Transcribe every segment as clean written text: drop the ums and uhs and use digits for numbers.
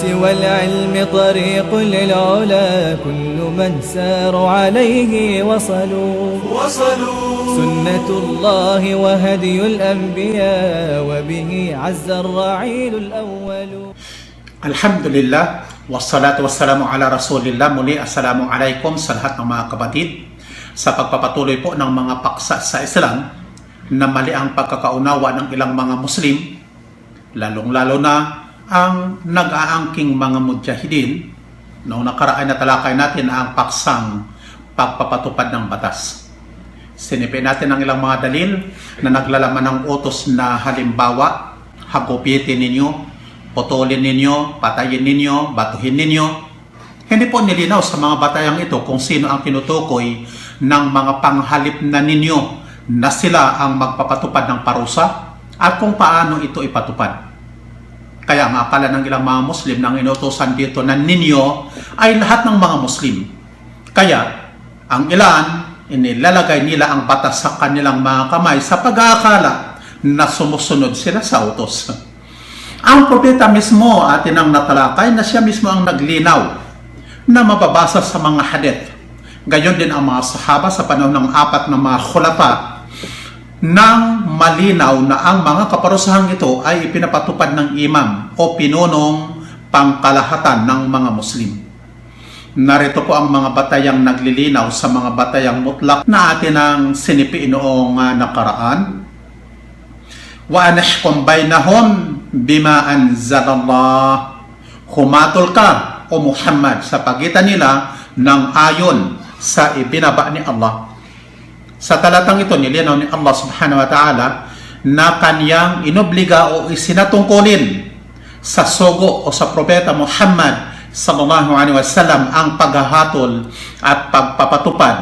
والعلم طريق للعلا كل من سار عليه وصلوا سنة الله وهدي الأنبياء وبه عز الرعيل الأول. Alhamdulillah, wassalatu wassalamu ala rasulillah. Muli, assalamualaikum sa lahat ng mga kapatid. Sa pagpapatuloy po ng mga paksa sa Islam na mali ang pagkakaunawa ng ilang mga Muslim, lalong-lalo na ang nag-aangking mga mujahidin. Noong nakaraan na talakay natin ang paksang pagpapatupad ng batas. Sinipin natin ang ilang mga dalil na naglalaman ng utos na halimbawa, hagupitin ninyo, putulin ninyo, patayin ninyo, batuhin ninyo. Hindi po nilinaw sa mga batayang ito kung sino ang tinutukoy ng mga panghalip na ninyo na sila ang magpapatupad ng parusa at kung paano ito ipatupad. Kaya ang akala ng ilang mga Muslim nang inutusan dito na ninyo ay lahat ng mga Muslim. Kaya ang ilan, inilalagay nila ang batas sa kanilang mga kamay sa pag-aakala na sumusunod sila sa utos. Ang propeta mismo atin ang natalakay na siya mismo ang naglinaw na mababasa sa mga hadith. Gayon din ang mga sahaba sa panahon ng apat na mga khulafa nang malinaw na ang mga kaparusahang ito ay ipinapatupad ng imam o pinunong pangkalahatan ng mga Muslim. Narito po ang mga batayang naglilinaw sa mga batayang mutlak na atin ang sinipi noong nakaraan. Wa anihkum bainahum bima anzalallah. Humatol ka o Muhammad sa pagitan nila ng ayon sa ibinaba ni Allah. Sa talatang ito, nilinaw ni Allah subhanahu wa ta'ala na kanyang inobliga o isinatungkulin sa sugo o sa propeta Muhammad sallallahu alaihi wasallam ang paghahatol at pagpapatupad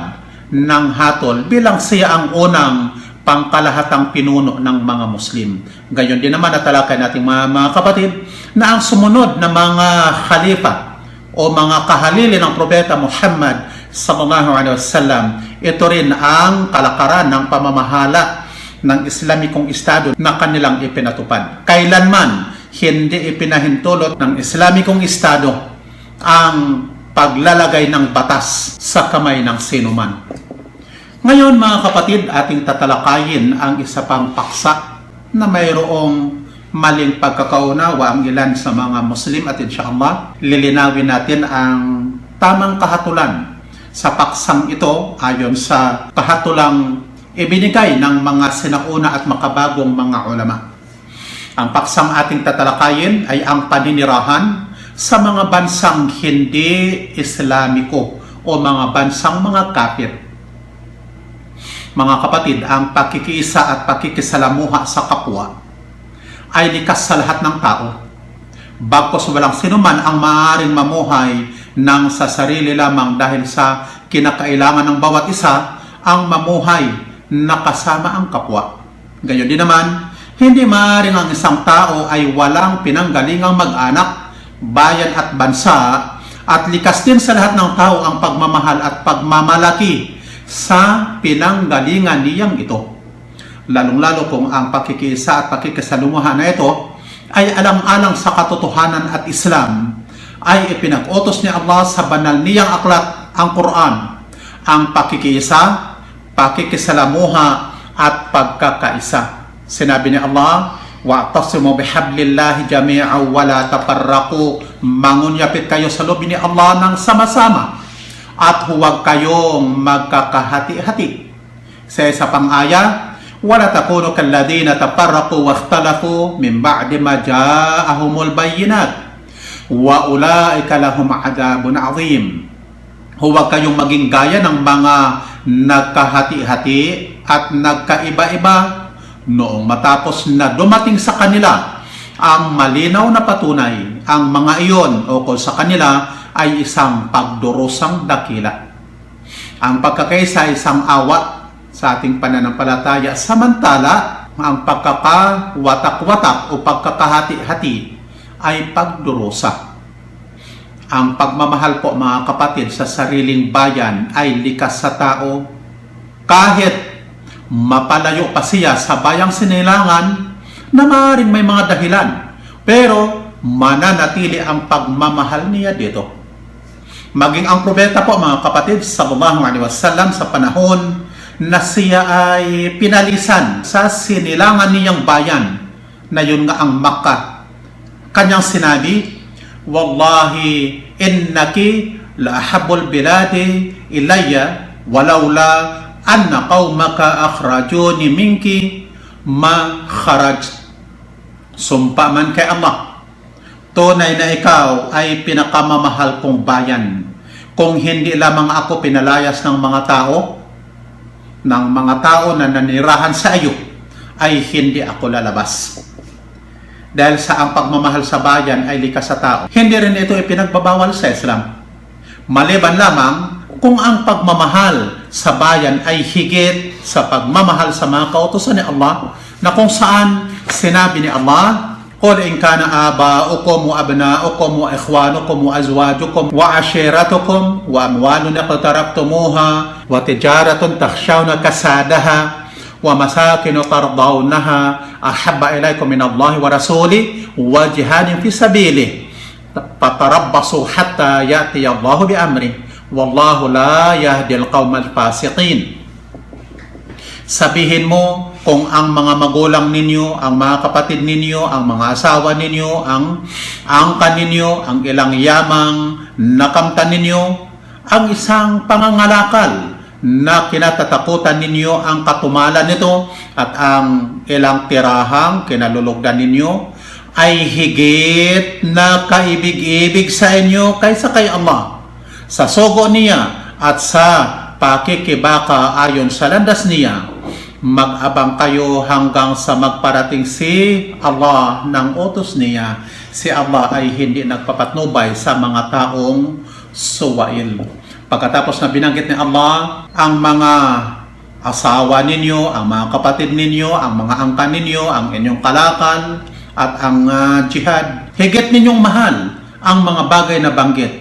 ng hatol bilang siya ang unang pangkalahatang pinuno ng mga Muslim. Gayon din naman natalakay nating mga kapatid na ang sumunod na mga khalifa o mga kahalili ng propeta Muhammad sallallahu alaihi wasallam, ito rin ang kalakaran ng pamamahala ng Islamikong Estado na kanilang ipinatupad. Kailanman hindi ipinahintulot ng Islamikong Estado ang paglalagay ng batas sa kamay ng sinuman. Ngayon mga kapatid, ating tatalakayin ang isa pang paksa na mayroong maling pagkakaunawa ang ilan sa mga Muslim at insyaAllah, lilinawin natin ang tamang kahatulan sa paksang ito ayon sa kahatulang ibinigay ng mga sinauna at makabagong mga ulama. Ang paksang ating tatalakayin ay ang paninirahan sa mga bansang hindi Islamiko o mga bansang mga kafir. Mga kapatid, ang pakikiisa at pakikisalamuha sa kapwa ay likas sa lahat ng tao. Bagkus walang sinuman ang maaaring mamuhay nang sa sarili lamang dahil sa kinakailangan ng bawat isa ang mamuhay na kasama ang kapwa. Gayon din naman, hindi maaaring ang isang tao ay walang pinanggalingang mag-anak, bayan at bansa at likas din sa lahat ng tao ang pagmamahal at pagmamalaki sa pinanggalingan niyang ito. Lalong-lalo kung ang pakikiisa at pakikisalamuha na ito ay alang-alang sa katotohanan at Islam ay ipinag-utos ni Allah sa banal niyang aklat, ang Quran, ang pakikiisa, pakikisalamuha at pagkakaisa. Sinabi ni Allah, wa'tasimu bihablillahi jami'an wa la tafarraqu. Mangunyapit kayo sa loob ni Allah ng sama-sama at huwag kayong magkakahati-hati. Sa isa pang aya, wala takunu kalladhina tafarraqu wa ikhtalafu min ba'di ma ja'ahumul bayyinat wa ulaika lahum adabun azim. Huwag kayong maging gaya ng mga nagkahati-hati at nagkaiba-iba noong matapos na dumating sa kanila ang malinaw na patunay. Ang mga iyon o kung sa kanila ay isang pagdurusang dakila. Ang pagkakaisa ay isang awa sa ating pananampalataya, samantala ang pagkakawatak-watak o pagkakahati-hati ay pagdurusa. Ang pagmamahal po mga kapatid sa sariling bayan ay likas sa tao kahit mapalayo pa siya sa bayang sinilangan na maaaring may mga dahilan. Pero mananatili ang pagmamahal niya dito. Maging ang propeta po, mga kapatid, sallallahu alaihi wasallam, sa panahon na siya ay pinalisan sa sinilangan niyang bayan na yun nga ang Makkah. Kanyang sinabi, "Wallahi innaki la ahabbul biladi ilayya walawla anna qaumaka akhrajuni minki ma kharaj." Sumpa man kay Allah, tunay na ikaw ay pinakamamahal kong bayan. Kung hindi lamang ako pinalayas ng mga tao na nanirahan sa iyo, ay hindi ako lalabas. Dahil sa ang pagmamahal sa bayan ay likas sa tao. Hindi rin ito ipinagbabawal sa Islam. Maliban lamang kung ang pagmamahal sa bayan ay higit sa pagmamahal sa mga kautusan ni Allah, na kung saan sinabi ni Allah, "Qul in kana aba'ukum wa abna'ukum wa ikhwanukum wa azwajukum wa ashiratukum wa amwalun iqtaraftumuha wa tijaratun takhshawna kasadaha wa masakin tardawnaha ahabba ilaykum min Allah wa rasuli wa jihadin fi sabilihi fatarabbasu hatta ya'ti Allah bi amri wallahu la yahdi al-qawmal fasiqin." Sabihin mo, kung ang mga magulang ninyo, ang mga kapatid ninyo, ang mga asawa ninyo, ang angkan ninyo, ang ilang yamang nakamtan ninyo, ang isang pangangalakal na kinatatakutan ninyo ang katumalan nito, at ang ilang tirahang kinalulugdan ninyo ay higit na kaibig-ibig sa inyo kaysa kay Allah, sa sugo niya at sa pakikibaka ayon sa landas niya. Mag-abang kayo hanggang sa magparating si Allah ng utos niya. Si Allah ay hindi nagpapatnubay sa mga taong suwail. Pagkatapos na binanggit ni Allah ang mga asawa ninyo, ang mga kapatid ninyo, ang mga angkan ninyo, ang inyong kalakal at ang jihad, higit ninyong mahal ang mga bagay na banggit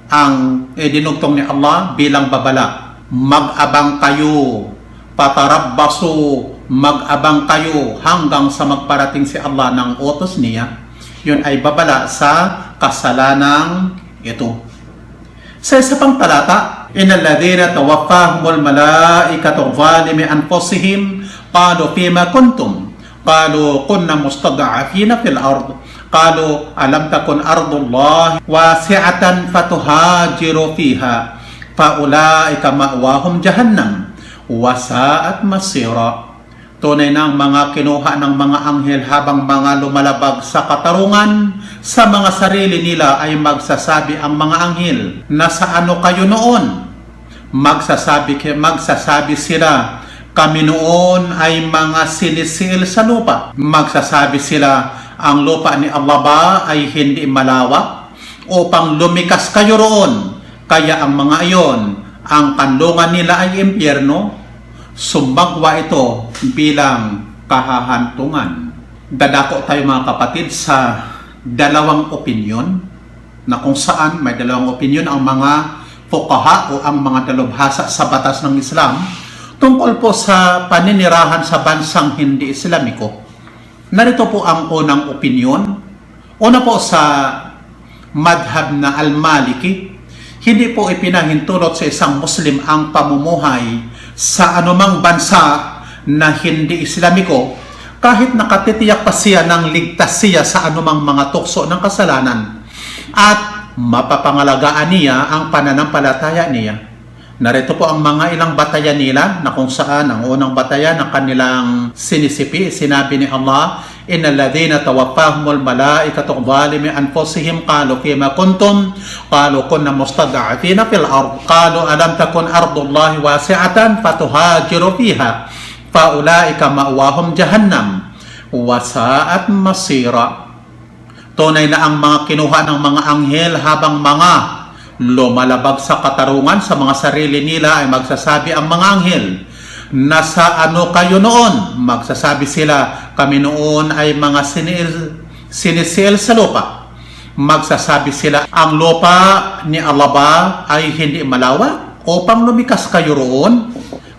ang dinugtong ni Allah bilang babala. Mag-abang kayo, patarabbasu, mag-abang kayo hanggang sa magparating si Allah ng utos niya. Yun ay babala sa kasalanang ito. Sa isa pang talata, "Innal ladhina tawaffahumul malaikatu zalimi anfusihim qalu fima kuntum qalu kunna mustad'afina fil ard qalu alam takun ardullahi wasi'atan fatuhajiru fiha faulaika ma'wahum jahannam wasaat masira." Tunay na ang mga kinuha ng mga anghel habang mga lumalabag sa katarungan sa mga sarili nila ay magsasabi ang mga anghel, "Nasaan kayo noon?" Magsasabi sila, "Kami noon ay mga sinisil sa lupa." Magsasabi sila, "Ang lupa ni Allah ba ay hindi malawak upang lumikas kayo roon? Kaya ang mga iyon, ang kanlungan nila ay impyerno." Sumagwa ito bilang kahahantungan. Dadako tayo, mga kapatid, sa dalawang opinyon, na kung saan may dalawang opinyon ang mga fuqaha o ang mga dalubhasa sa batas ng Islam tungkol po sa paninirahan sa bansang hindi Islamiko. Narito po ang unang opinyon. Una po sa madhab na al-Maliki, hindi po ipinahintulot sa isang Muslim ang pamumuhay sa anumang bansa na hindi Islamiko kahit nakatitiyak pa siya ng ligtas siya sa anumang mga tukso ng kasalanan at mapapangalagaan niya ang pananampalataya niya. Narito po ang mga ilang batayan nila, na kung saan ang unang batayan ng kanilang sinisipi, sinabi ni Allah, "Innal ladhina tawaffahumul malaikatu zalimi anfusihim qalu fima kuntum qalu kunna mustad'afina fil ard qalu alam takun ardullahi wasi'atan fatuhajiru fiha faulaika ma'wahum jahannam wasaat masira." Tunay na ang mga kinuha ng mga anghel habang mga lumalabag sa katarungan sa mga sarili nila ay magsasabi ang mga anghel, "Nasaan kayo noon?" Magsasabi sila, "Kami noon ay mga sinisil sa lupa." Magsasabi sila, "Ang lupa ni Allah ba ay hindi malawak upang lumikas kayo roon?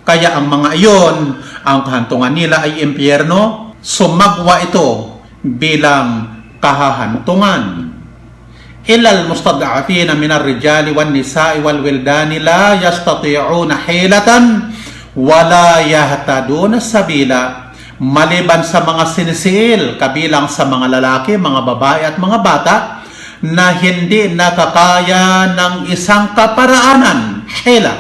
Kaya ang mga iyon, ang kahantungan nila ay impyerno." Sumagwa ito bilang kahahantungan. Ilal mustad'afina minar rijali wan nisa'i wal wildani la yastati'una hilatan wala yahtaduna sabila. Maliban sa mga sinisiil, kabilang sa mga lalaki, mga babae at mga bata na hindi nakakaya ng isang kaparaanan, hila,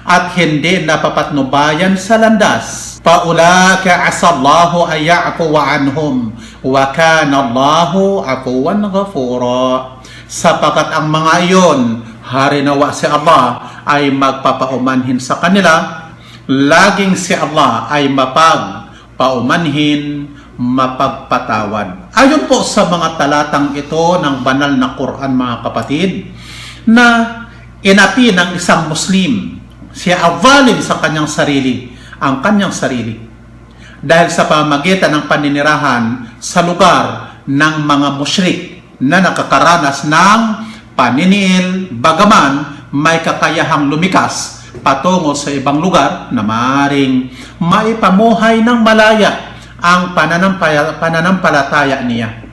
at hindi napapatnubayan sa landas. Faulaka asallahu ay ya'fuwa anhum wa kana Allahu afuwan ghafura. Sapagkat ang mga iyon, harinawa si Allah ay magpapaumanhin sa kanila, laging si Allah ay mapagpaumanhin, mapagpatawad. Ayon po sa mga talatang ito ng banal na Quran, mga kapatid, na inapi ng isang Muslim, siya avalim sa kanyang sarili, ang kanyang sarili, dahil sa pamamagitan ng paninirahan sa lugar ng mga musyrik na nakakaranas ng paniniil, bagaman may kakayahang lumikas patungo sa ibang lugar na maaaring maipamuhay ng malaya ang pananampalataya niya.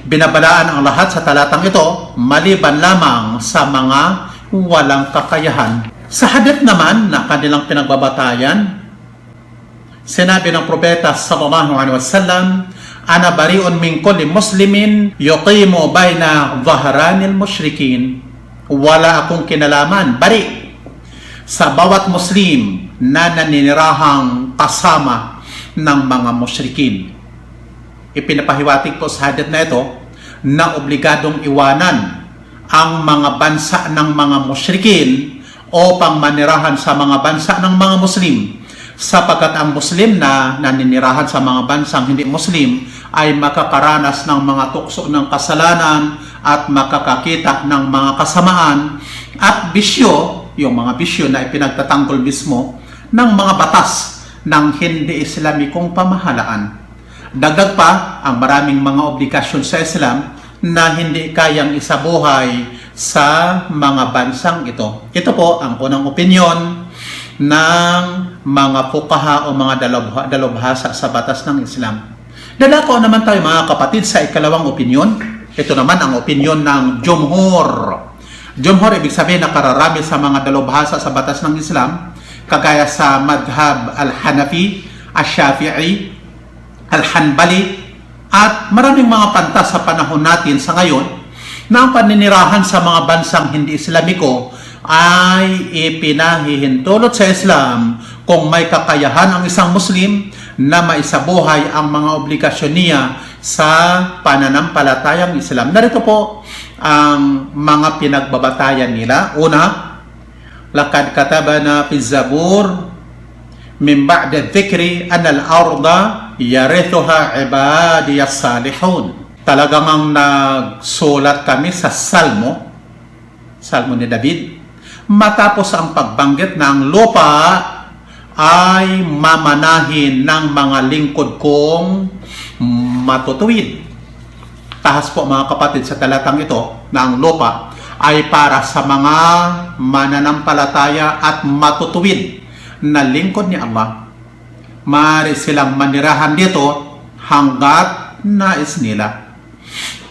Binabalaan ang lahat sa talatang ito, maliban lamang sa mga walang kakayahan. Sa hadith naman na kanilang pinagbabatayan, sinabi ng propeta sallallahu alaihi wasallam, ana bari'un min kulli muslimin yuqimu baina dhahranil musyrikin. Wala akong kinalaman, bari, sa bawat muslim na naninirahang kasama ng mga musyrikin. Ipinapahiwatig po sa hadith na ito na obligadong iwanan ang mga bansa ng mga musyrikin o pangmanirahan sa mga bansa ng mga Muslim, sapagkat ang Muslim na naninirahan sa mga bansang hindi Muslim ay makakaranas ng mga tukso ng kasalanan at makakakita ng mga kasamaan at bisyo, yung mga bisyo na ipinagtatanggol mismo ng mga batas ng hindi Islamikong pamahalaan. Dagdag pa ang maraming mga obligasyon sa Islam na hindi kayang isabuhay sa mga bansang ito. Ito po ang unang opinyon ng mga fuqaha o mga dalubhasa sa batas ng Islam. Dadako naman tayo, mga kapatid, sa ikalawang opinyon. Ito naman ang opinyon ng Jumhur. Jumhur, ibig sabihin na kararami sa mga dalubhasa sa batas ng Islam, kagaya sa madhab al-Hanafi, al-Shafi'i, al-Hanbali, at maraming mga panta sa panahon natin sa ngayon na ang paninirahan sa mga bansang hindi Islamiko ay ipinahihintulot sa Islam kung may kakayahan ang isang Muslim na maisabuhay ang mga obligasyon niya sa pananampalatayang Islam. Narito po ang mga pinagbabatayan nila. Una, laqad katabana fi Zabur min ba'da dhikri anna al-arda yarithuha ibadiyas salihun. Talagang ang nagsulat kami sa Salmo ni David, matapos ang pagbanggit na ang lupa ay mamanahin ng mga lingkod kong matutuwid. Tahas po, mga kapatid, sa talatang ito na ang lupa ay para sa mga mananampalataya at matutuwid na lingkod ni Allah. Maaari silang manirahan dito hanggat nais nila.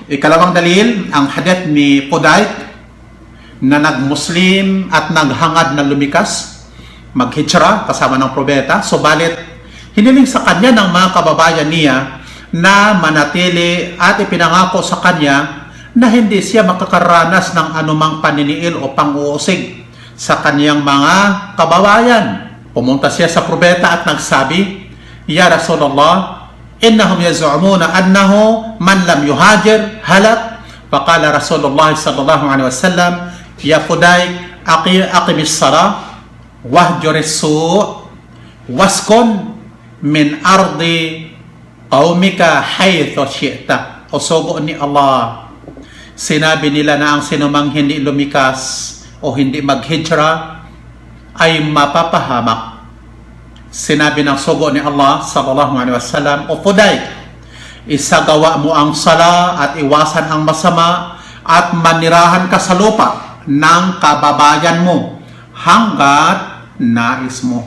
Ikalawang dalil, ang hadith ni Qudayt na nag-Muslim at naghangad na lumikas, maghijra kasama ng probeta, subalit hiniling sa kanya ng mga kababayan niya na manatili at ipinangako sa kanya na hindi siya makakaranas ng anumang paniniil o pang-uusig sa kanyang mga kababayan. Pumunta siya sa probeta at nagsabi, Ya Rasulullah, innahum yaz'umuna annahu man lam yuhajir halak. Faqala Rasulullah sallallahu alaihi wasallam, Ya Qudayt, aqimis salah wahjuris su' waskun min ardi qaumika haythu syi'ta. O sugo ni Allah, sinabi nila na ang sinumang hindi lumikas o hindi maghijra ay mapapahamak. Sinabi ng sugo ni Allah sallallahu alaihi wasallam, O Qudayt, isagawa mo ang sala at iwasan ang masama at manirahan ka sa lupa ng kababayan mo hanggat nais mo.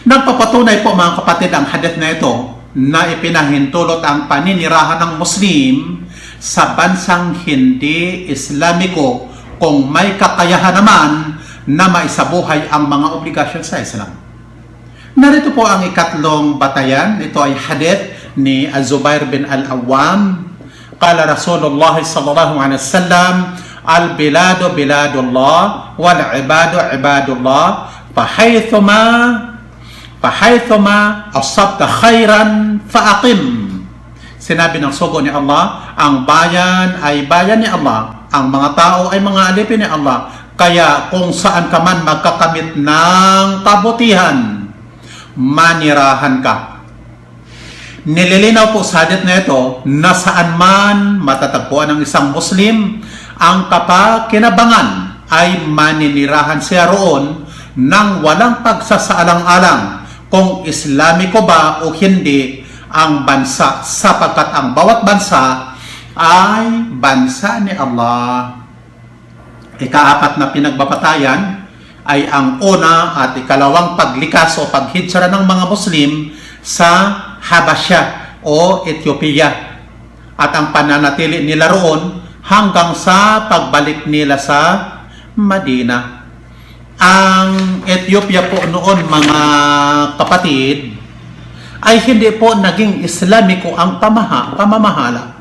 Nagpapatunay po, mga kapatid, ang hadith na ito na ipinahintulot ang paninirahan ng Muslim sa bansang hindi Islamiko kung may kakayahan naman na maisabuhay ang mga obligasyon sa Islam. Narito po ang ikatlong batayan. Ito ay hadith ni Az-Zubair bin Al-Awwam. Qala Rasulullah sallallahu alaihi wasallam, al-biladu biladullah wal ibadu ibadullah fahaythuma asabta khairan faaqim. Sinabi ng sugo ni Allah, ang bayan ay bayan ni Allah, ang mga tao ay mga alipin ni Allah. Kaya kung saan ka man magkakamit ng kabutihan, manirahan ka. Nililinaw po sa hadith na ito na saan man matatagpuan ng isang Muslim, ang kapakinabangan ay maninirahan siya roon nang walang pagsasaalang-alang kung Islamiko ba o hindi ang bansa, sapagkat ang bawat bansa ay bansa ni Allah. Ikaapat na pinagbabatayan ay ang una at ikalawang paglikas o paghitsara ng mga Muslim sa Habasya o Ethiopia at ang pananatili nila roon hanggang sa pagbalik nila sa Madina. Ang Ethiopia po noon, mga kapatid, ay hindi po naging Islamiko ang pamamahala.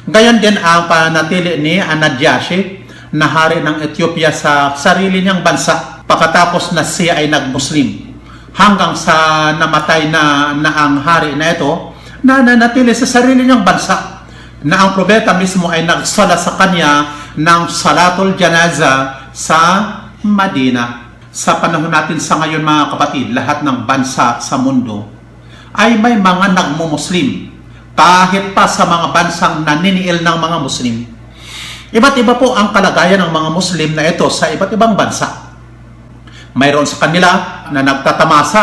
Gayon din ang panatili ni Anajashi na hari ng Ethiopia sa sarili niyang bansa pagkatapos na siya ay nag-Muslim. Hanggang sa namatay na ang hari na ito na nanatili sa sarili niyang bansa, na ang propeta mismo ay nagsala sa kanya ng salatul janaza sa Madina. Sa panahon natin sa ngayon, mga kapatid, lahat ng bansa sa mundo ay may mga nagmumuslim, kahit pa sa mga bansang naniniil ng mga Muslim. Iba't iba po ang kalagayan ng mga Muslim na ito sa iba't ibang bansa. Mayroon sa kanila na nagtatamasa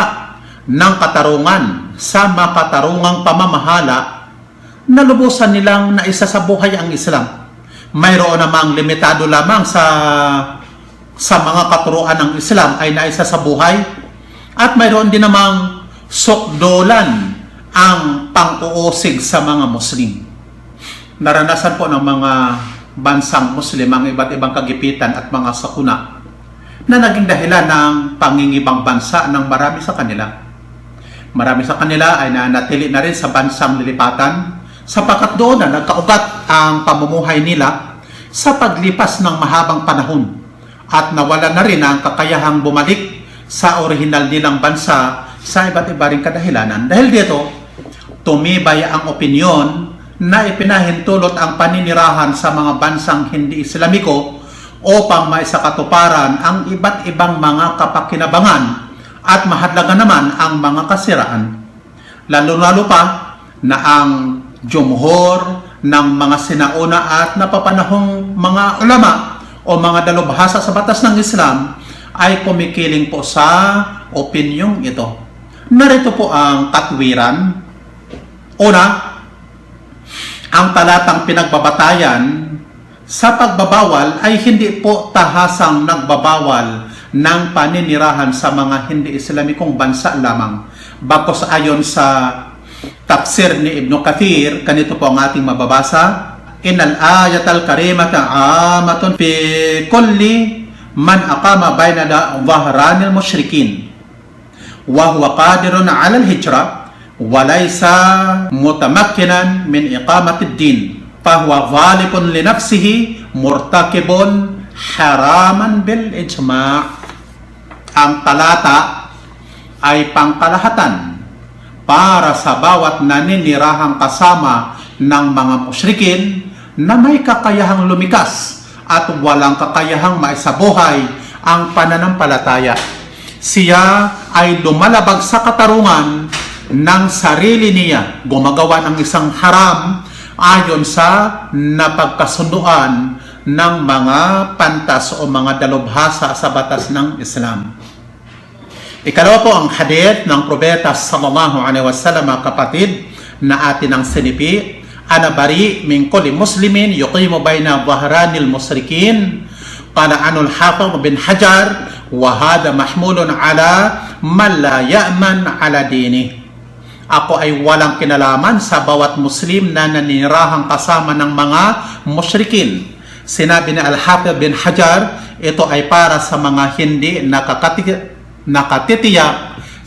ng katarungan sa makatarungang pamamahala na lubusan nilang naisasabuhay ang Islam. Mayroon namang limitado lamang sa mga katuruan ng Islam ay naisasabuhay, at mayroon din namang sukdolan ang pang-uusig sa mga Muslim. Naranasan po ng mga bansang Muslim ang iba't ibang kagipitan at mga sakuna na naging dahilan ng pangingibang bansa ng marami sa kanila. Marami sa kanila ay nanatili na rin sa bansang lilipatan sapagkat doon na nagkaugat ang pamumuhay nila sa paglipas ng mahabang panahon at nawala na rin ang kakayahang bumalik sa orihinal nilang bansa sa iba't iba ring kadahilanan. Dahil dito, tumibay ang opinyon na ipinahintulot ang paninirahan sa mga bansang hindi Islamiko upang maisakatuparan ang iba't ibang mga kapakinabangan at mahadlaga naman ang mga kasiraan. Lalo-lalo pa na ang jumhur ng mga sinauna at napapanahong mga ulama o mga dalubhasa sa batas ng Islam ay kumikiling po sa opinyong ito. Narito po ang katwiran. Una, ang talatang pinagbabatayan sa pagbabawal ay hindi po tahasang nagbabawal ng paninirahan sa mga hindi Islamikong bansa lamang. Bagkus ayon sa tafsir ni Ibn Kathir, ganito po ang ating mababasa: Innal ayatal karimata amatun fi kulli man aqama bayna dhahranil musyrikin wa huwa qadirun 'ala al-hijra wa laysa mutamakkinan min iqamati ad-din fa huwa zalimun li nafsihi murtakibun haraman bil ijma'. Ang talata ay pangkalahatan para sa bawat naninirahang kasama ng mga musyrikin na may kakayahang lumikas at walang kakayahang maisabuhay ang pananampalataya. Siya ay lumalabag sa katarungan ng sarili niya, gumagawa ng isang haram ayon sa napagkasunduan ng mga pantas o mga dalubhasa sa batas ng Islam. Ikalawa po ang hadith ng propeta sallallahu alaihi wasallam, kapatid, na atin ang sinipi: ana bari min kulli muslimin yuqimu baina dhahranil musyrikin. Qala anul Hafiz bin Hajar wa hada mahmulun ala man la ya'man ala dini. Ako ay walang kinalaman sa bawat Muslim na naninirahang kasama ng mga musyrikin. Sinabi ni Al-Hafidh bin Hajar, ito ay para sa mga hindi nakatitiyak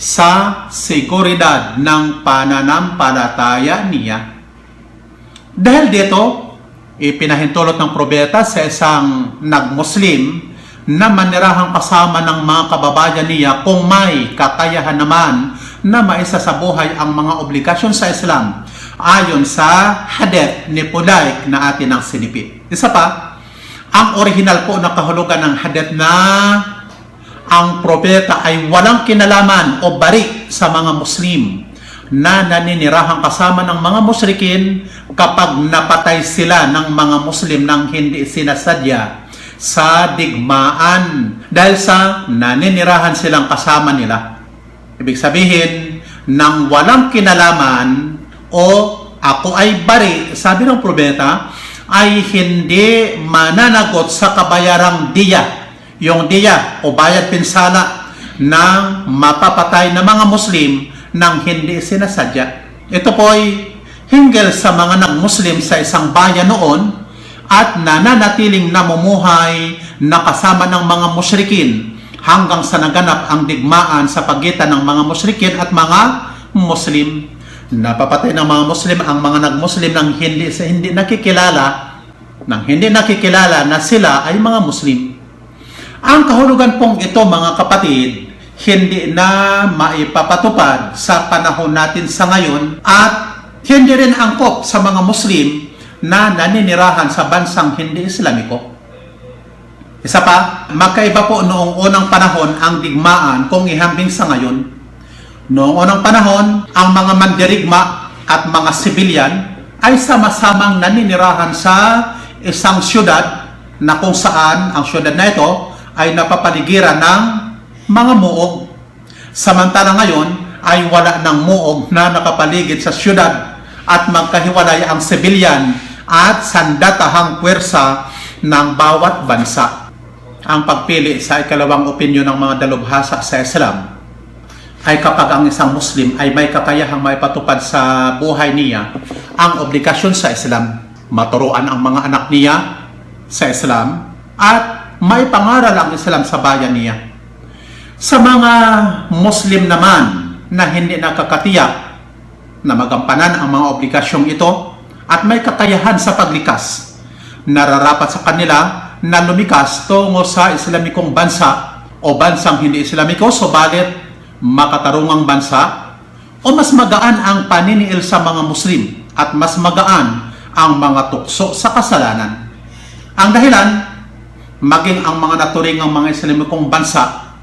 sa seguridad ng pananampalataya niya. Dahil dito, ipinahintulot ng propeta sa isang nag-Muslim na manirahang kasama ng mga kababayan niya kung may kakayahan naman na maisa sa buhay ang mga obligasyon sa Islam ayon sa hadith ni Pulaik na atin ang sinipit. Isa pa, ang original po na kahulugan ng hadith na ang propeta ay walang kinalaman o bari sa mga Muslim na naninirahang kasama ng mga musyrikin kapag napatay sila ng mga Muslim nang hindi sinasadya sa digmaan dahil sa naninirahan silang kasama nila. Ibig sabihin, nang walang kinalaman o ako ay bari, sabi ng propeta, ay hindi mananagot sa kabayarang diya. Yung diya o bayad pinsala ng mapapatay na mga Muslim nang hindi sinasadya. Ito po ay hinggil sa mga nag-Muslim sa isang bayan noon at nananatiling namumuhay na kasama ng mga musyrikin hanggang sa naganap ang digmaan sa pagitan ng mga musyrikin at mga Muslim. Napapatay ng mga Muslim ang mga nag-Muslim nang hindi nakikilala na sila ay mga Muslim. Ang kahulugan pong ito, mga kapatid, hindi na maipapatupad sa panahon natin sa ngayon at hindi rin angkop sa mga Muslim na naninirahan sa bansang hindi Islamiko. Isa pa, magkaiba po noong unang panahon ang digmaan kung ihambing sa ngayon. Noong unang panahon, ang mga mandirigma at mga sibilyan ay sama-samang naninirahan sa isang syudad na kung saan ang syudad na ito ay napapaligiran ng mga muog. Samantala ngayon ay wala ng muog na nakapaligid sa syudad at magkahiwalay ang sibilyan at sandatahang puwersa ng bawat bansa. Ang pagpili sa ikalawang opinyon ng mga dalubhasa sa Islam ay kapag ang isang Muslim ay may kakayahang maipatupad sa buhay niya ang obligasyon sa Islam, maturuan ang mga anak niya sa Islam at maipangaral ang Islam sa bayan niya. Sa mga Muslim naman na hindi nakakatiyak na magampanan ang mga obligasyong ito at may kakayahan sa paglikas, nararapat sa kanila na lumikas tungo sa Islamikong bansa o bansang hindi Islamiko, subalit makatarungang bansa, o mas magaan ang paniniil sa mga Muslim at mas magaan ang mga tukso sa kasalanan. Ang dahilan, maging ang mga naturingang mga Islamikong bansa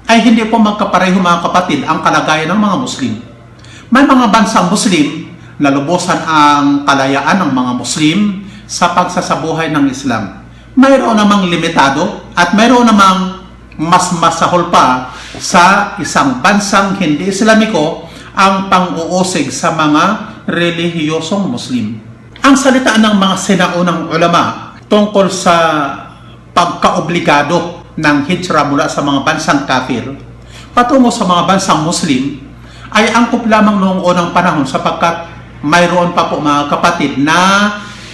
ay hindi po magkapareho, mga kapatid, ang kalagayan ng mga Muslim. May mga bansang Muslim na lubusan ang kalayaan ng mga Muslim sa pagsasabuhay ng Islam. Mayroon namang limitado at mayroon namang mas masahol pa sa isang bansang hindi Islamiko ang pang-uusig sa mga relihiyosong Muslim. Ang salita ng mga sinaunang ulama tungkol sa pagkaobligado ng hijra mula sa mga bansang kafir patungo sa mga bansang Muslim ay angkop lamang noong unang panahon sapagkat mayroon pa po, mga kapatid, na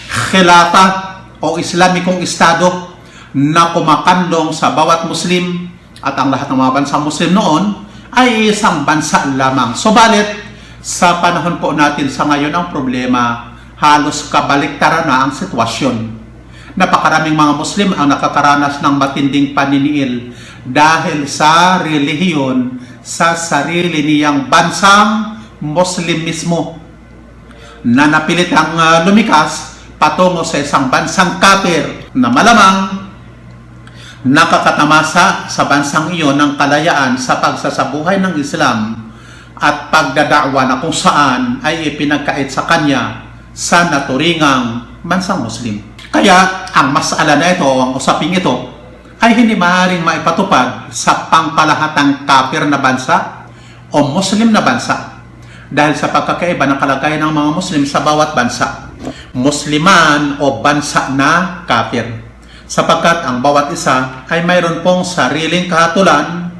khilafah o Islamikong estado na kumakandong sa bawat Muslim at ang lahat ng mga bansang Muslim noon ay isang bansa lamang. Subalit, sa panahon po natin sa ngayon, ang problema, halos kabaliktaran na ang sitwasyon. Napakaraming mga Muslim ang nakakaranas ng matinding paniniil dahil sa relihiyon sa sarili niyang bansang Muslim mismo na napilitang lumikas patungo sa isang bansang kafir na malamang nakakatamasa sa bansang iyon ng kalayaan sa pagsasabuhay ng Islam at pagdadakwa na kung saan ay ipinagkait sa kanya sa naturingang bansang Muslim. Kaya ang masala na ito o ang usaping ito ay hindi maaaring maipatupad sa pangkalahatang kafir na bansa o Muslim na bansa dahil sa pagkakaiba ng kalagayan ng mga Muslim sa bawat bansa, Musliman o bansa na kafir, sapagkat ang bawat isa ay mayroon pong sariling kahatulan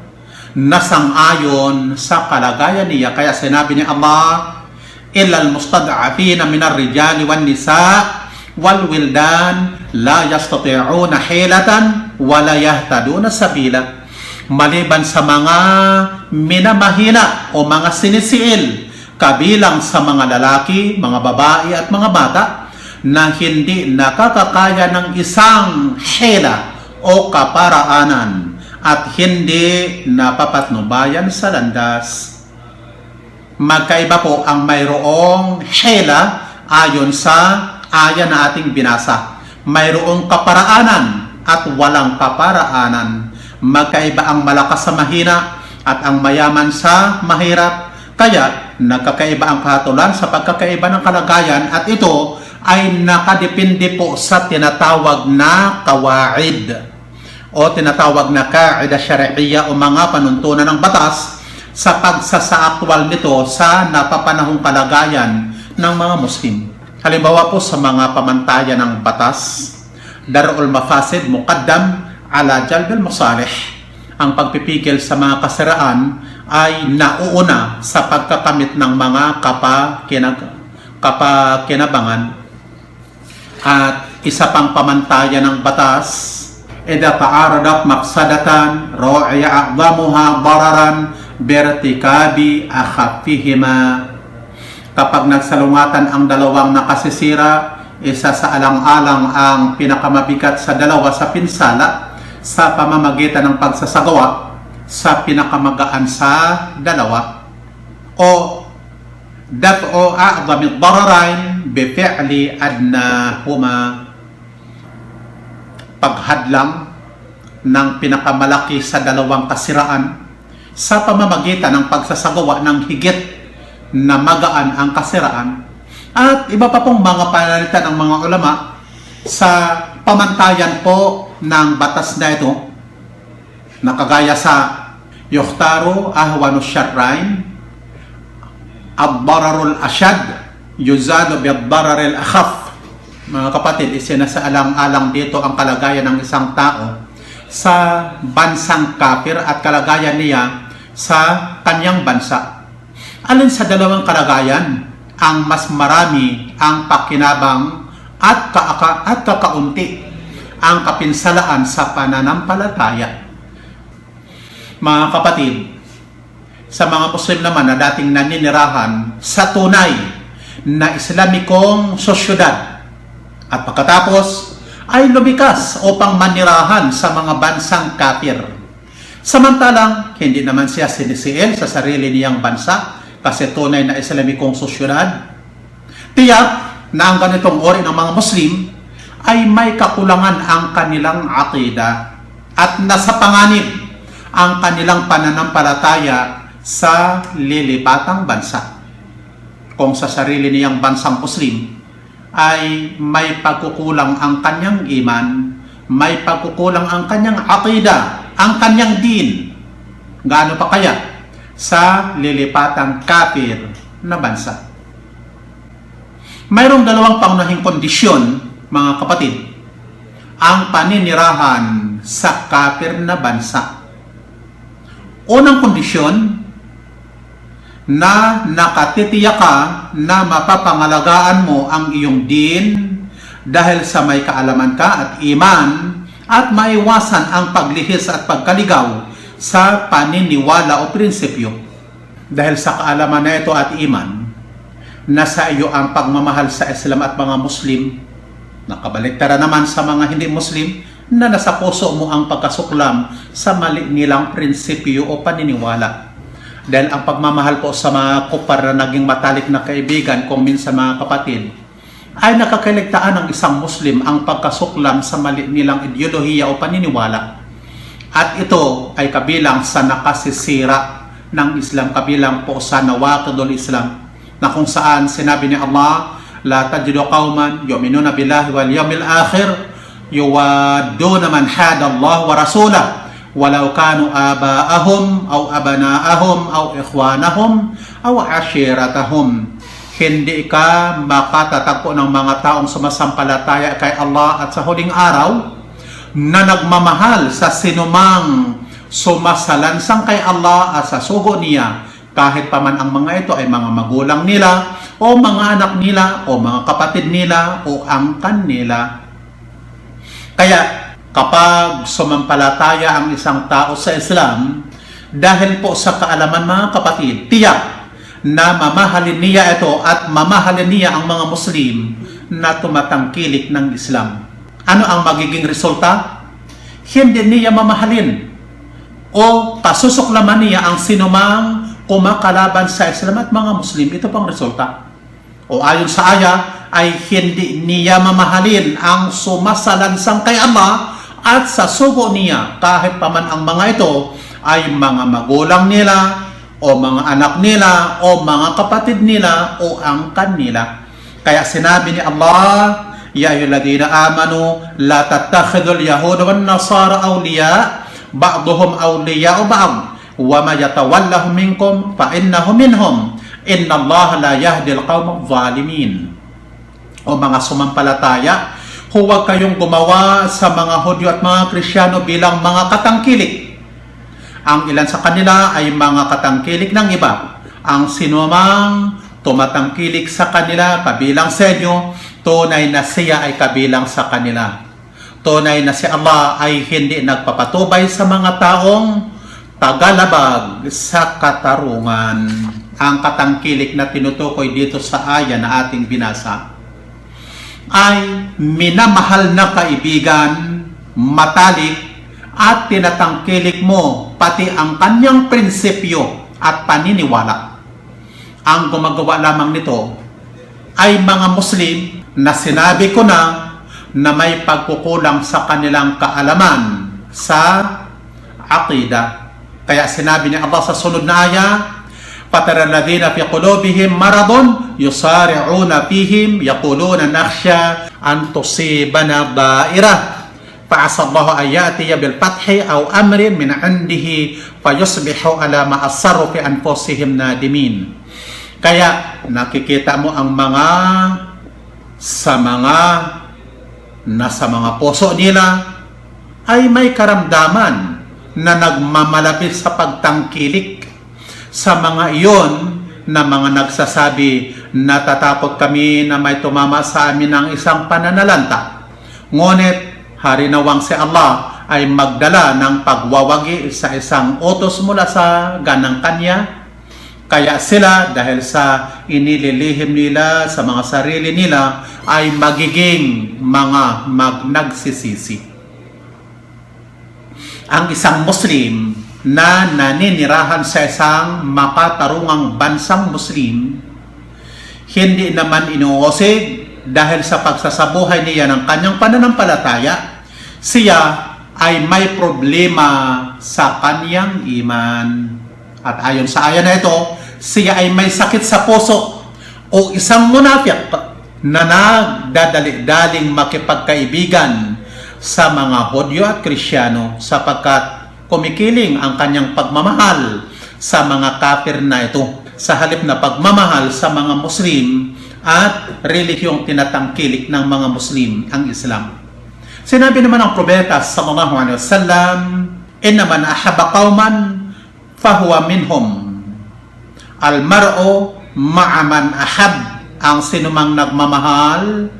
na sang-ayon sa kalagayan niya. Kaya sinabi ni Allah, illal mustad'afina minar rijali wan nisa wal wildan la yastati'una hilatan wa la yahtaduna sabila. Maliban sa mga minamahina o mga sinisiil, kabilang sa mga lalaki, mga babae at mga bata na hindi nakakakaya ng isang hila o kaparaanan at hindi napapatnubayan sa landas. Magkaiba po ang mayroong hila ayon sa aya na ating binasa. Mayroong kaparaanan at walang kaparaanan. Magkaiba ang malakas sa mahina at ang mayaman sa mahirap. Kaya nagkakaiba ang kahatulan sa pagkakaiba ng kalagayan at ito ay nakadepende po sa tinatawag na kawaid o tinatawag na kaida syari'iyya o mga panuntunan ng batas sa pagsasaaktwal nito sa napapanahong kalagayan ng mga Muslim. Halimbawa po sa mga pamantayan ng batas, darul mafasid muqaddam ala jalbil masalih. Ang pagpipigil sa mga kasiraan ay nauuna sa pagkakamit ng mga kapakinabangan. At isa pang pamantayan ng batas, idha ta'aradat maqsadatan ra'iya a'zamuha dararan birtikabi akhafihima. Kapag nagsalungatan ang dalawang nakasisira, isa sa alang-alang ang pinakamabigat sa dalawa sa pinsala sa pamamagitan ng pagsasagawa sa pinakamagaan sa dalawa. O daf'u a'zami dararain bifi'li adnahuma, paghadlang ng pinakamalaki sa dalawang kasiraan sa pamamagitan ng pagsasagawa ng higit na magaan ang kasiraan. At iba pa pong mga panalitan ng mga ulama sa pamantayan po ng batas na ito, nakagaya sa yukhtaru ahwanu syarrain ad-dararul asyad yuzadu bid-dararil akhaf. Mga kapatid, isinasaalang-alang dito ang kalagayan ng isang tao sa bansang kafir at kalagayan niya sa kanyang bansa. Alin sa dalawang kalagayan ang mas marami ang pakinabang at kakaunti ang kapinsalaan sa pananampalataya? Mga kapatid, sa mga Muslim naman na dating naninirahan sa tunay na Islamikong sosyudad at pagkatapos ay lumikas upang manirahan sa mga bansang kafir. Samantalang hindi naman siya sinisiil sa sarili niyang bansa kasi tunay na Islamikong sosyudad. Tiyak na ang ganitong uri ng mga Muslim ay may kakulangan ang kanilang aqida at nasa panganib ang kanilang pananampalataya sa lilipatang bansa. Kung sa sarili niyang bansang Muslim ay may pagkukulang ang kanyang iman, may pagkukulang ang kanyang aqida, ang kanyang din, gaano pa kaya sa lilipatang kafir na bansa? Mayroong dalawang pangunahing kondisyon, mga kapatid, ang paninirahan sa kafir na bansa. Unang kondisyon, na nakatitiyak ka na mapapangalagaan mo ang iyong din dahil sa may kaalaman ka at iman at maiwasan ang paglihis at pagkaligaw sa paniniwala o prinsipyo. Dahil sa kaalaman na ito at iman, nasa iyo ang pagmamahal sa Islam at mga Muslim. Nakabaliktara naman sa mga hindi Muslim na nasa puso mo ang pagkasuklam sa mali nilang prinsipyo o paniniwala. Dahil ang pagmamahal po sa mga kupar na naging matalik na kaibigan, kung minsan mga kapatid, ay nakakaligtaan ng isang Muslim ang pagkasuklam sa mali nilang ideolohiya o paniniwala. At ito ay kabilang sa nakasisira ng Islam, kabilang po sa nawaqidul Islam, na kung saan sinabi ni Allah, la tajidu qauman yu'minuna billahi wal yawmil akhir yuwadduna man hada Allah wa rasulahu walau kanu aba'ahum aw abana'ahum aw ikhwanahum aw ashiratahum. Hindi ka makatatagpo ng mga taong sumasampalataya kay Allah at sa huling araw na nagmamahal sa sinumang sumasalansang kay Allah at sa sugo niya, kahit pa man ang mga ito ay mga magulang nila, o mga anak nila, o mga kapatid nila, o angkan nila. Kaya, kapag sumampalataya ang isang tao sa Islam, dahil po sa kaalaman mga kapatid, tiyak na mamahalin niya ito at mamahalin niya ang mga Muslim na tumatangkilik ng Islam. Ano ang magiging resulta? Hindi niya mamahalin o kasusuklaman niya ang sinumang kumakalaban sa Islam at mga Muslim. Ito pang resulta. O ayon sa aya, ay hindi niya mamahalin ang sumasalansang kay Allah at sa sugo niya, kahit pa man ang mga ito ay mga magulang nila, o mga anak nila, o mga kapatid nila, o angkan nila. Kaya sinabi ni Allah, Ya ayyuhalladhina amanu, la tattakhidul yahuda wan nasara awliya, ba'duhum awliya'u ba'd, wa ma yatawallahum minkum fa innahum minhum, innallaha la yahdil qawmal zalimin. O mga sumampalataya, huwag kayong gumawa sa mga Hudyo at mga Kristiyano bilang mga katangkilik. Ang ilan sa kanila ay mga katangkilik ng iba. Ang sinumang tumatangkilik sa kanila kabilang sa inyo, tunay na siya ay kabilang sa kanila. Tunay na si Allah ay hindi nagpapatubay sa mga taong tagalabag sa katarungan. Ang katangkilik na tinutukoy dito sa aya na ating binasa ay minamahal na kaibigan, matalik, at tinatangkilik mo pati ang kanyang prinsipyo at paniniwala. Ang gumagawa lamang nito ay mga Muslim na sinabi ko na may pagkukulang sa kanilang kaalaman sa aqida. Kaya sinabi ni Allah sa sunod na aya, فَتَرَى الَّذِينَ فِي قُلُوبِهِمْ مَرَضٌ يُسَارِعُونَ فِيهِمْ يَقُولُونَ نَخْشَى أَن تُصِيبَنَا دَائِرَةٌ فَعَسَى اللَّهُ أَن يَأْتِيَ بِالْفَتْحِ أَوْ أَمْرٍ مِنْ عِنْدِهِ فَيُصْبِحُوا عَلَى مَا أَصَرُّوا فِي أَنفُسِهِمْ نَادِمِينَ. Kaya nakikita mo ang sa mga puso nila ay may karamdaman na nagmamalapit sa pagtangkilik. Sa mga iyon na mga nagsasabi, natatakot kami na may tumama sa amin ng isang pananalanta. Ngunit harinawang si Allah ay magdala ng pagwawagi sa isang utos mula sa ganang kanya. Kaya sila, dahil sa inililihim nila sa mga sarili nila, ay magiging mga nagsisisi. Ang isang Muslim na naninirahan sa isang makatarungang bansang Muslim, hindi naman inuusig dahil sa pagsasabuhay niya ng kanyang pananampalataya, siya ay may problema sa kanyang iman. At ayon sa aya na ito, siya ay may sakit sa puso o isang munafik na nagdadali-daling makipagkaibigan sa mga Hudyo at Kristiyano sapagkat kumikiling ang kanyang pagmamahal sa mga kafir na ito sa halip na pagmamahal sa mga Muslim at relihiyong tinatangkilik ng mga Muslim ang Islam. Sinabi naman ng Propeta sallallahu alaihi wasallam, "Inna man ahabba qauman fahuwa minhum. Al-mar'u ma'a man ahab." Ang sinumang nagmamahal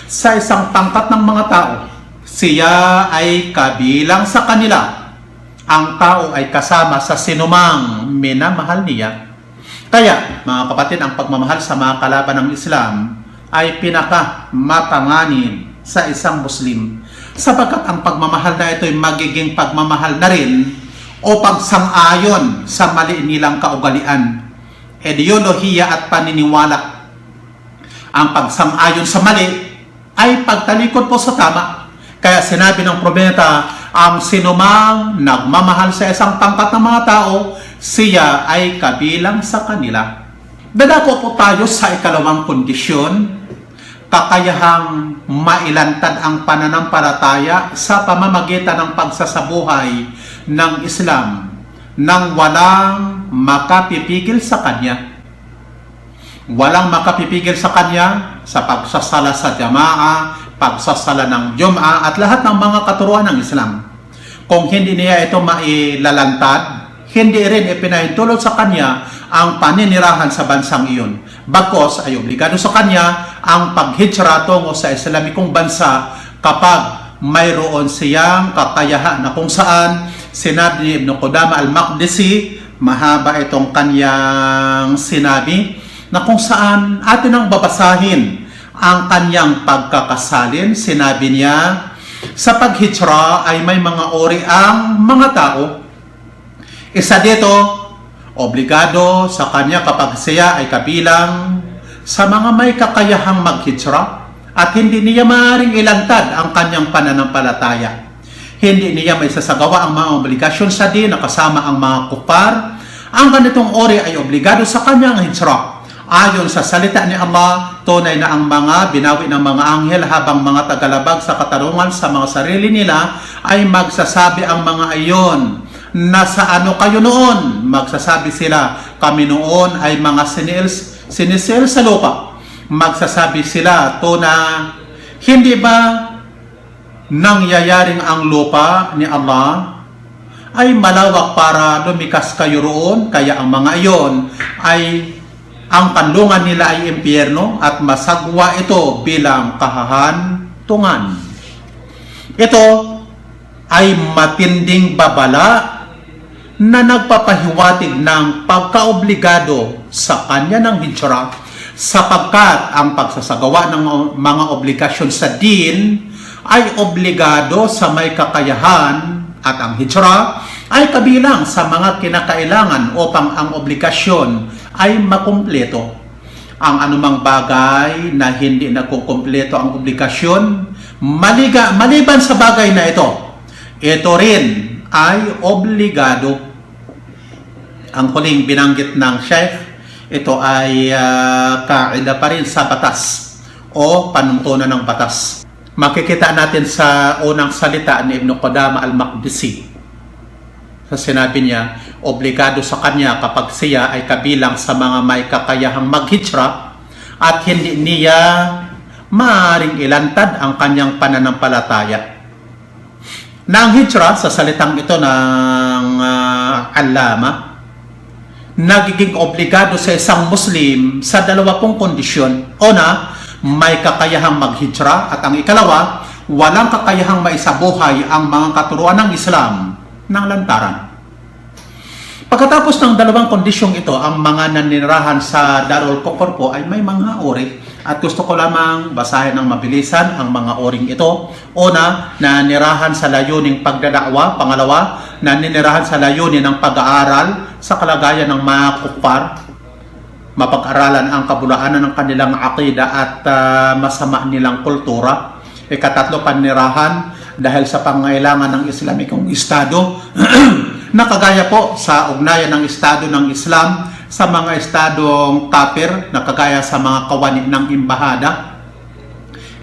sa isang pangkat ng mga tao, siya ay kabilang sa kanila. Ang tao ay kasama sa sinumang minamahal niya. Kaya, mga kapatid, ang pagmamahal sa mga kalaban ng Islam ay pinakamatanganin sa isang Muslim. Sapagkat ang pagmamahal na ito ay magiging pagmamahal na rin o pagsang-ayon sa mali nilang kaugalian, ideolohiya at paniniwala. Ang pagsang-ayon sa mali ay pagtalikod po sa tama. Kaya sinabi ng Propeta, ang sinumang nagmamahal sa isang pangkat ng mga tao, siya ay kabilang sa kanila. Dadako po tayo sa ikalawang kondisyon, kakayahang mailantad ang pananampalataya sa pamamagitan ng pagsasabuhay ng Islam nang walang makapipigil sa kanya. Walang makapipigil sa kanya sa pagsasala sa jamaa, pagsasala ng Jum'a at lahat ng mga katuruan ng Islam. kung hindi niya ito mailalantad, hindi rin ipinahintulot sa kanya ang paninirahan sa bansang iyon. Bagkos ay obligado sa kanya ang paghitsra tungo sa Islamikong bansa kapag mayroon siyang kakayahan na kung saan sinabi ni Ibn Qudama al-Maqdisi, mahaba itong kanyang sinabi, na kung saan atin ang babasahin ang kanyang pagkakasalin. Sinabi niya, sa paghitsra ay may mga ori ang mga tao. Isa dito, obligado sa kanya kapag siya ay kabilang sa mga may kakayahang maghitsra at hindi niya maaaring ilantad ang kanyang pananampalataya. Hindi niya may sasagawa ang mga obligasyon sa din na kasama ang mga kupar. Ang ganitong ori ay obligado sa kanyang hitsra. Ayon sa salita ni Allah, tunay na ang mga binawi ng mga anghel habang mga tagalabag sa katarungan sa mga sarili nila ay magsasabi ang mga ayon, nasa ano kayo noon? Magsasabi sila, kami noon ay mga sinisil sa lupa. Magsasabi sila, tuna, hindi ba nangyayaring ang lupa ni Allah ay malawak para lumikas kayo roon? Kaya ang mga iyon ay ang kanlungan nila ay impyerno at masagwa ito bilang kahahantungan. Ito ay matinding babala na nagpapahiwatig ng pagkaobligado sa kanya ng hijra sapagkat ang pagsasagawa ng mga obligasyon sa din ay obligado sa may kakayahan at ang hijra ay kabilang sa mga kinakailangan upang ang obligasyon ay makumpleto. Ang anumang bagay na hindi nakukumpleto ang obligasyon, maliban sa bagay na ito rin ay obligado. Ang huling binanggit ng Sheikh, ito ay kaida pa rin sa batas o panuntunan ng batas. Makikita natin sa unang salita ni Ibn Qudama al-Maqdisi. Sa sinabi niya, obligado sa kanya kapag siya ay kabilang sa mga may kakayahang maghitsra at hindi niya maaaring ilantad ang kanyang pananampalataya. Na ang hitsra, sa salitang ito ng alama, nagiging obligado sa isang Muslim sa 2 kondisyon. Una, may kakayahang maghitsra at ang ikalawa, walang kakayahang maisabuhay ang mga katuruan ng Islam ng lantaran. Pagkatapos ng 2 kondisyong ito, ang mga naninirahan sa Darul Kufr po ay may mga ori. At gusto ko lamang basahin ng mabilisan ang mga oring ito. Una, naninirahan sa layuning pagdadakwa. Pangalawa, naninirahan sa layunin ng pag-aaral sa kalagayan ng mga kupar. Mapag-aralan ang kabulaanan ng kanilang aqida at masama nilang kultura. Ikatatlo, panirahan dahil sa pangailangan ng Islamikong Estado na kagaya po sa ugnayan ng Estado ng Islam sa mga estadong kafir na kagaya sa mga kawani ng imbahada.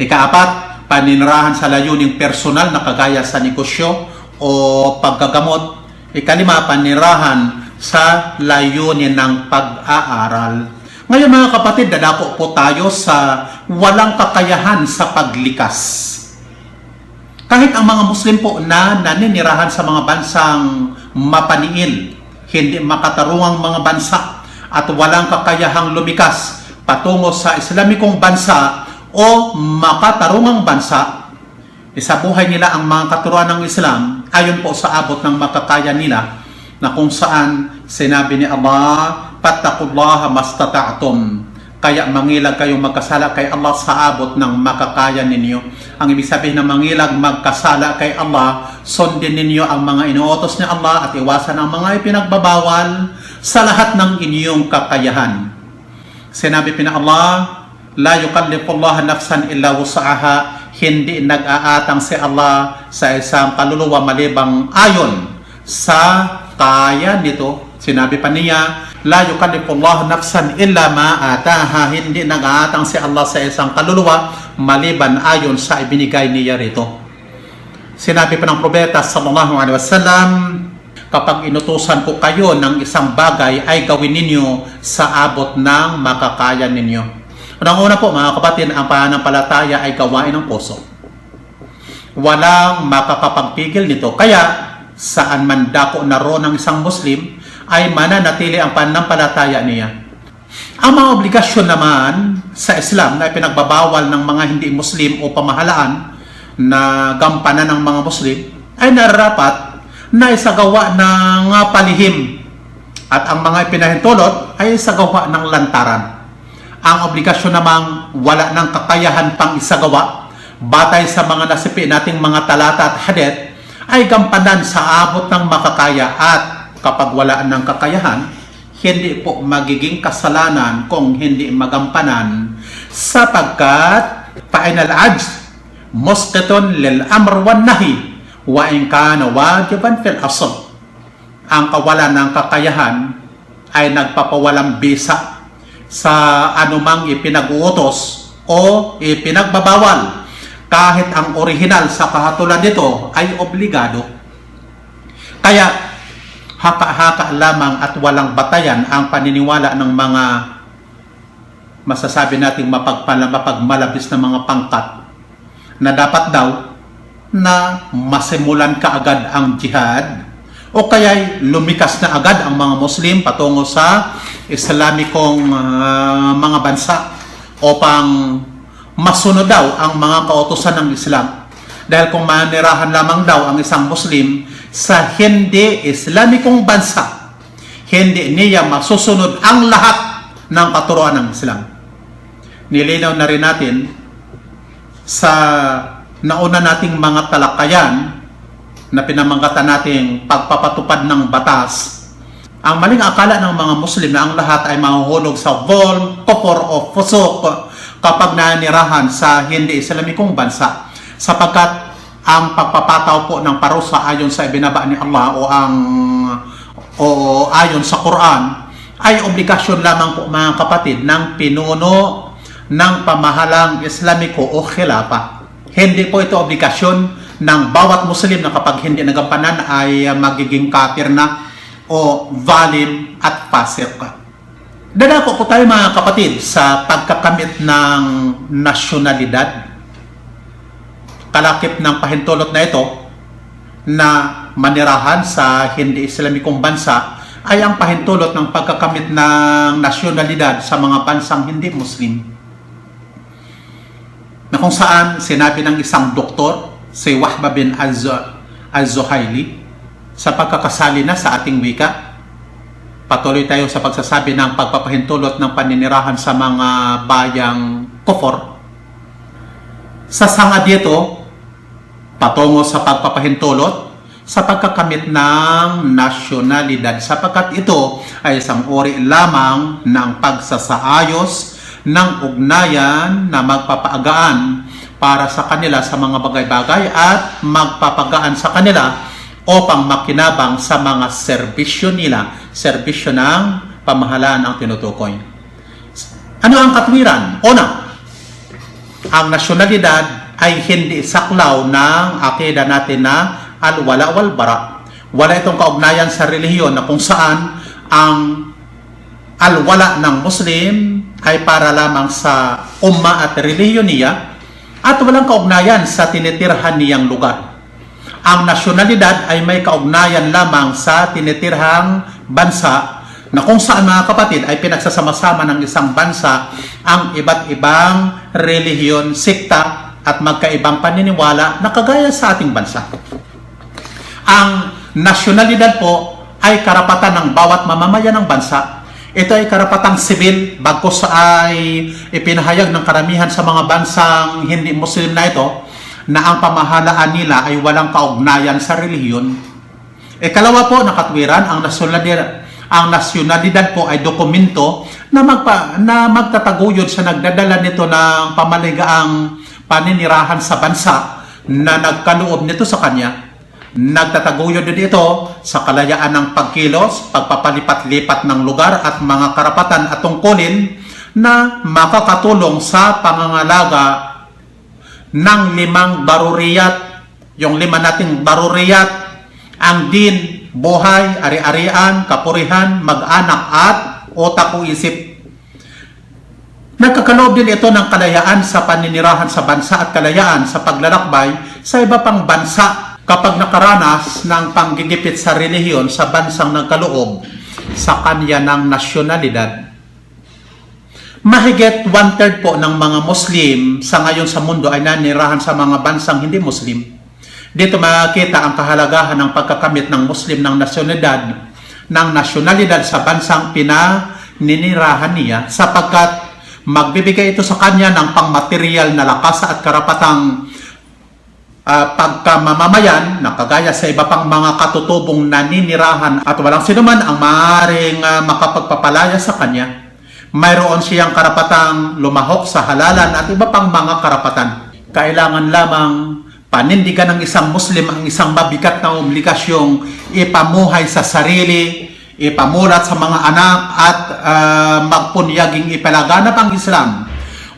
Ikaapat, paninirahan sa layuning personal na kagaya sa negosyo o paggagamot. Ikalima, panirahan sa layunin ng pag-aaral. Ngayon mga kapatid, dadako po tayo sa walang kakayahan sa paglikas. Kahit ang mga Muslim po na naninirahan sa mga bansang mapaniil, hindi makatarungang mga bansa at walang kakayahang lumikas patungo sa Islamikong bansa o makatarungang bansa, isabuhay nila ang mga katuruan ng Islam ayon po sa abot ng makakaya nila na kung saan sinabi ni Allah, "Fattaqullaha mastata'tum." Kaya mangilag kayong magkasala kay Allah sa abot ng makakaya ninyo. Ang ibig sabihin na mangilag magkasala kay Allah, sundin ninyo ang mga inuutos ni Allah at iwasan ang mga ipinagbabawal sa lahat ng inyong kakayahan. Sinabi pa ni Allah, "La yukallifullahu nafsan illa wus'aha." Hindi nag-aatang si Allah sa isang kaluluwa malibang ayon sa kaya nito. Sinabi pa niya, "La yukallifullahu nafsan illa ma ataha." Hindi nag-aatang si Allah sa isang kaluluwa maliban ayon sa ibinigay niya rito. Sinabi pa ng propeta sallallahu alaihi wasallam, "Kapag inutusan ko kayo ng isang bagay ay gawin ninyo sa abot ng makakaya ninyo." Unang-una po mga kapatid, ang pananampalataya ay gawain ng puso. Walang makakapagpigil nito. Kaya saan man dako naroon ng isang Muslim ay mananatili ang pananampalataya niya. Ang mga obligasyon naman sa Islam na pinagbabawal ng mga hindi Muslim o pamahalaan na gampanan ng mga Muslim ay nararapat na isagawa ng palihim at ang mga ipinahintulot ay isagawa ng lantaran. Ang obligasyon namang wala ng kakayahan pang isagawa batay sa mga nasipi nating mga talata at hadith ay gampanan sa abot ng makakaya at kapag wala ng kakayahan, hindi po magiging kasalanan kung hindi magampanan sapagkat fa'inal ajz musqitun lil amr wan nahi wa in kana wajiban fil asl. Ang kawalan ng kakayahan ay nagpapawalang bisa sa anumang ipinag-uutos o ipinagbabawal kahit ang orihinal sa kahatulan nito ay obligado. Kaya haka-haka lamang at walang batayan ang paniniwala ng mga masasabi nating mapagmalabis na mga pangkat na dapat daw na masimulan kaagad ang jihad o kaya'y lumikas na agad ang mga Muslim patungo sa Islamikong mga bansa upang masunod daw ang mga kautusan ng Islam. Dahil kung manirahan lamang daw ang isang Muslim sa hindi Islamikong bansa, hindi niya masusunod ang lahat ng katuruan ng Islam. Nilinaw na rin natin sa nauna nating mga talakayan na pinamangkatan nating pagpapatupad ng batas. Ang maling akala ng mga Muslim na ang lahat ay mahuhulog sa volm, kufur o fusuk kapag nanirahan sa hindi Islamikong bansa, sapagkat ang pagpapataw po ng parusa ayon sa ibinaba ni Allah o ayon sa Quran ay obligasyon lamang po mga kapatid ng pinuno ng pamahalang Islamiko o khilafa. Hindi po ito obligasyon ng bawat Muslim na kapag hindi nagampanan ay magiging kafir na o zalim at fasik. Dadako po tayo mga kapatid sa pagkakamit ng nasyonalidad. Kalakip ng pahintulot na ito na manirahan sa hindi Islamikong bansa ay ang pahintulot ng pagkakamit ng nasyonalidad sa mga bansang hindi Muslim. Na kung saan sinabi ng isang doktor, si Wahba bin al-Zuhaili, sa pagkakasali na sa ating wika, patuloy tayo sa pagsasabi ng pagpapahintulot ng paninirahan sa mga bayang kufur. Sa sanga dito, patungo sa pagpapahintulot sa pagkakamit ng nasyonalidad sapagkat ito ay isang uri lamang ng pagsasaayos ng ugnayan na magpapaagaan para sa kanila sa mga bagay-bagay at magpapagaan sa kanila upang makinabang sa mga serbisyo nila, serbisyo ng pamahalaan ang tinutukoy. Ano ang katwiran? Una, ang nasyonalidad ay hindi saklaw ng akida natin na al-wala wal-bara. Wala itong kaugnayan sa relihiyon na kung saan ang al-wala ng Muslim ay para lamang sa umma at relihiyon niya at walang kaugnayan sa tinitirhan niyang lugar. Ang nasyonalidad ay may kaugnayan lamang sa tinitirhang bansa na kung saan mga kapatid ay pinagsasama-sama ng isang bansa ang iba't ibang relihiyon, sikta at magkaibang paniniwala na kagaya sa ating bansa. Ang nasyonalidad po ay karapatan ng bawat mamamayan ng bansa. Ito ay karapatang sibil bagkus ay ipinahayag ng karamihan sa mga bansang hindi Muslim na ito na ang pamahalaan nila ay walang kaugnayan sa relihiyon. Ikalawa po na katwiran, ang nasyonalidad po ay dokumento na magtataguyod sa nagdadala nito ng pamaligaang paninirahan sa bansa na nagkaloob nito sa kanya. Nagtataguyod din ito sa kalayaan ng pagkilos, pagpapalipat-lipat ng lugar at mga karapatan at tungkulin na makakatulong sa pangangalaga ng 5 daruriyat. Yung 5 nating daruriyat, ang din, buhay, ari-arian, kapurihan, mag-anak at otak o isip. Nagkakaloob din ito ng kalayaan sa paninirahan sa bansa at kalayaan sa paglalakbay sa iba pang bansa kapag nakaranas ng panggigipit sa relihiyon sa bansang nagkaloob sa kanya ng nasyonalidad. Mahigit 1/3 po ng mga Muslim sa ngayon sa mundo ay nanirahan sa mga bansang hindi Muslim. Dito makikita ang kahalagahan ng pagkakamit ng Muslim ng nasyonalidad sa bansang pinaninirahan niya, sapagkat magbibigay ito sa kanya ng pangmaterial na lakas at karapatang pagkamamamayan na kagaya sa iba pang mga katutubong naninirahan, at walang sinuman ang maaaring makapagpapalaya sa kanya. Mayroon siyang karapatang lumahok sa halalan at iba pang mga karapatan. Kailangan lamang panindigan ng isang Muslim ang isang mabigat na obligasyong ipamuhay sa sarili, ipamulat sa mga anak at magpunyaging ipalaganap ang Islam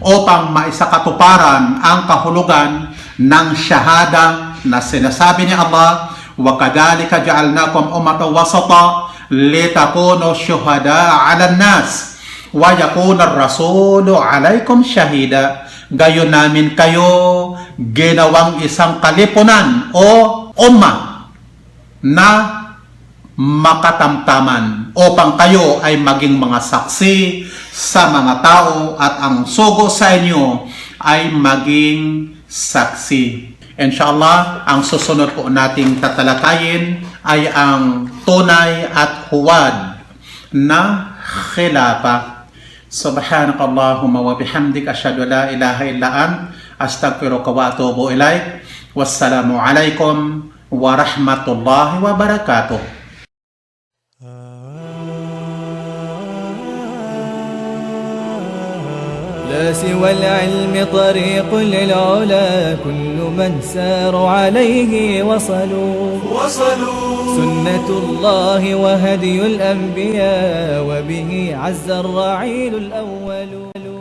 upang maisakatuparan ang kahulugan ng syahada na sinasabi ni Allah, wa kadhalika ja'alnakum ummatan wasata litakunu syuhada 'alan nas wa yakuna ar-rasulu 'alaykum shahida. Gayon namin kayo ginawang isang kalipunan o umma na makatamtaman upang kayo ay maging mga saksi sa mga tao at ang sugo sa inyo ay maging saksi. Inshallah, ang susunod po nating tatalakayin ay ang tunay at huwad na khilafa. Subhanakallahumma wa bihamdika asyhadu an la ilaha illa ant astaghfiruka wa atubu ilaik. Wassalamu alaikum warahmatullahi wabarakatuh. لا سوى العلم طريق للعلا كل من ساروا عليه وصلوا سنة الله وهدي الأنبياء وبه عز الرعيل الأول.